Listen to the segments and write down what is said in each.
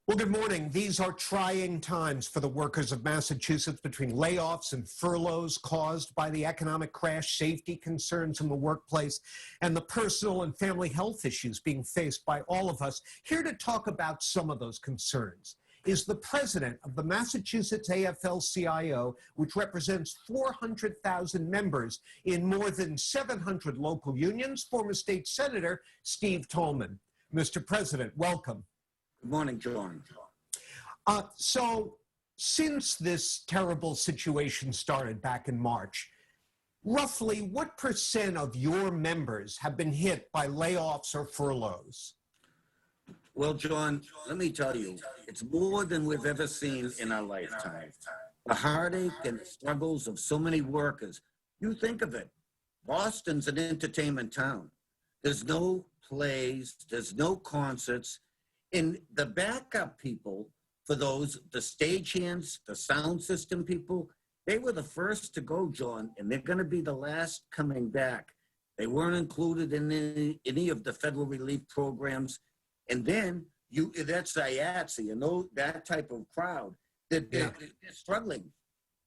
Well, good morning. These are trying times for the workers of Massachusetts between layoffs and furloughs caused by the economic crash, safety concerns in the workplace, and the personal and family health issues being faced by all of us. Here to talk about some of those concerns is the president of the Massachusetts AFL-CIO, which represents 400,000 members in more than 700 local unions, former state senator Steve Tolman. Mr. President, welcome. Good morning, John. So since this terrible situation started back in March, roughly what % of your members have been hit by layoffs or furloughs? Well, John, let me tell you, it's more than we've ever seen in our lifetime. The heartache and struggles of so many workers. You think of it, Boston's an entertainment town. There's no plays, there's no concerts. And the backup people for those, the stagehands, the sound system people, they were the first to go, John, and they're going to be the last coming back. They weren't included in any of the federal relief programs. And then that's IATSE, you know, that type of crowd. They're struggling.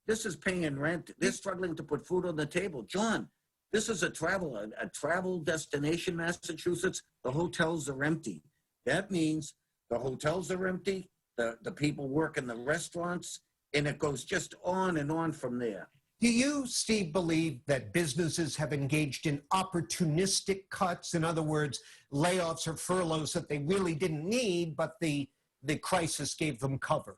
This is paying rent. They're struggling to put food on the table. John, this is a travel destination, Massachusetts. The hotels are empty. That means the hotels are empty, the people work in the restaurants, and it goes just on and on from there. Do you, Steve, believe that businesses have engaged in opportunistic cuts? In other words, layoffs or furloughs that they really didn't need, but the crisis gave them cover?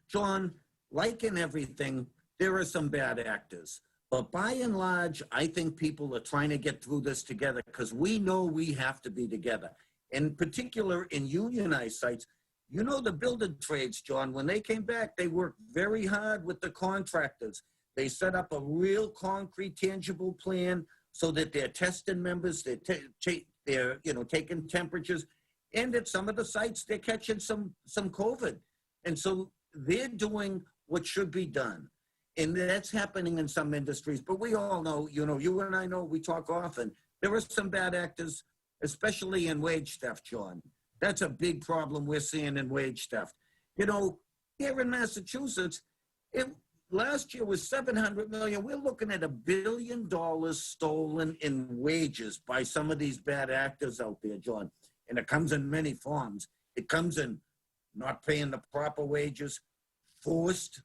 John, like in everything, there are some bad actors. But by and large, I think people are trying to get through this together because we know we have to be together. In particular, in unionized sites, you know, the building trades, John, when they came back, they worked very hard with the contractors. They set up a real concrete, tangible plan so that they're testing members, they're taking temperatures, and at some of the sites, they're catching some COVID. And so they're doing what should be done. And that's happening in some industries. But we all know, you know, you and I know, we talk often, there are some bad actors, especially in wage theft, John. That's a big problem we're seeing in wage theft. You know, here in Massachusetts, last year was $700 million. We're looking at $1 billion stolen in wages by some of these bad actors out there, John. And it comes in many forms. It comes in not paying the proper wages, forced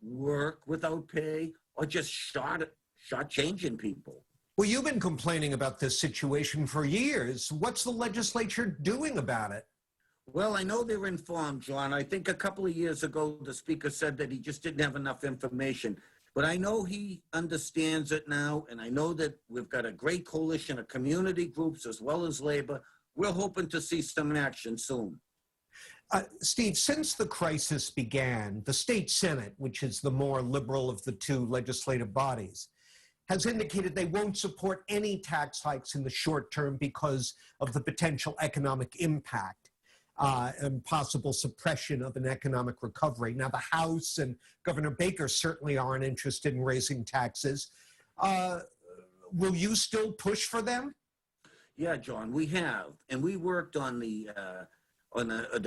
work without pay, or just short-changing people. Well, you've been complaining about this situation for years. What's the legislature doing about it? Well, I know they're informed, John. I think a couple of years ago, the speaker said that he just didn't have enough information. But I know he understands it now, and I know that we've got a great coalition of community groups as well as labor. We're hoping to see some action soon. Steve, since the crisis began, the state Senate, which is the more liberal of the two legislative bodies, has indicated they won't support any tax hikes in the short term because of the potential economic impact and possible suppression of an economic recovery. Now, the House and Governor Baker certainly aren't interested in raising taxes. Will you still push for them? Yeah, John, we have. And we worked on the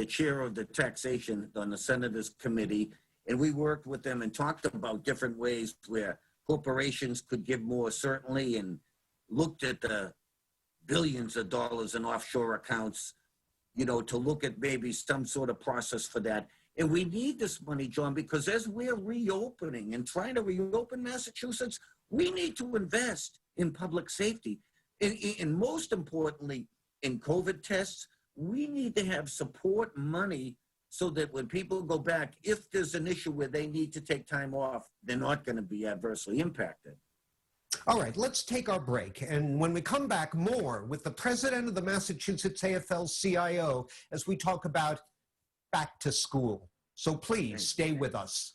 chair of the taxation, on the Senators Committee, and we worked with them and talked about different ways where corporations could give more, certainly, and looked at the billions of dollars in offshore accounts, you know, to look at maybe some sort of process for that. And we need this money, John, because as we're reopening and trying to reopen Massachusetts, we need to invest in public safety. And most importantly, in COVID tests, we need to have support money so that when people go back, if there's an issue where they need to take time off, they're not going to be adversely impacted. All right, let's take our break. And when we come back, more with the president of the Massachusetts AFL-CIO as we talk about back to school. So please stay with us.